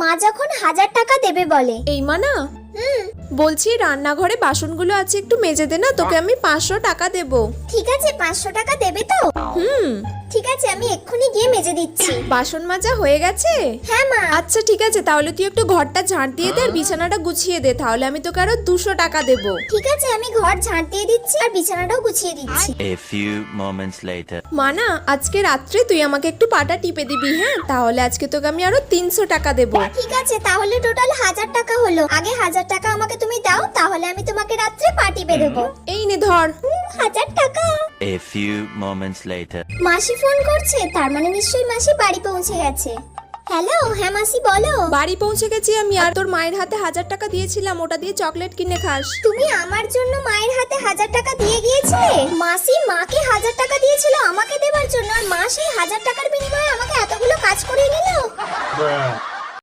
মা যখন 1000 টাকা দেবে বলে। এই মানা, বলছি রান্নাঘরে বাসনগুলো আছে একটু মেজে দে না, তোকে আমি 500 টাকা দেব। ঠিক আছে, 500 টাকা দেবে তো? ঠিক আছে, আমি এক্ষুনি গিয়ে মেজে দিচ্ছি। বাসন মাজা হয়ে গেছে? হ্যাঁ মা। আচ্ছা ঠিক আছে, তাহলে তুই একটু ঘরটা ঝাঁট দিয়ে দে আর বিছানাটা গুছিয়ে দে, তাহলে আমি তোকে আরো 200 টাকা দেব। ঠিক আছে, আমি ঘর ঝাঁট দিয়ে দিচ্ছি আর বিছানাটাও গুছিয়ে দিচ্ছি। A few moments later. মানা, আজকে রাত্রে তুই আমাকে একটু পাটা টিপে দিবি, হ্যাঁ? তাহলে আজকে তোকে আমি আরো 300 টাকা দেব। ঠিক আছে, তাহলে টোটাল 1000 টাকা হলো। আগে 1000 টাকা আমাকে তুমি দাও, তাহলে আমি তোমাকে রাত্রে পার্টি পে দেবো। এই নে ধর। 1000 টাকা। A few moments later. মাসি ফোন করছে, তার মানে নিশ্চয়ই মাসি বাড়ি পৌঁছে গেছে। হ্যালো, হ্যাঁ মাসি বলো। বাড়ি পৌঁছে গেছি আমি, আর তোর মায়ের হাতে 1000 টাকা দিয়েছিলাম, ওটা দিয়ে চকলেট কিনে খাস। তুমি আমার জন্য মায়ের হাতে 1000 টাকা দিয়ে গিয়েছিলে? মাসি মাকে 1000 টাকা দিয়েছিল আমাকে দেবার জন্য, আর মা সেই 1000 টাকার বিনিময়ে আমাকে এতগুলো কাজ করিয়ে নিল।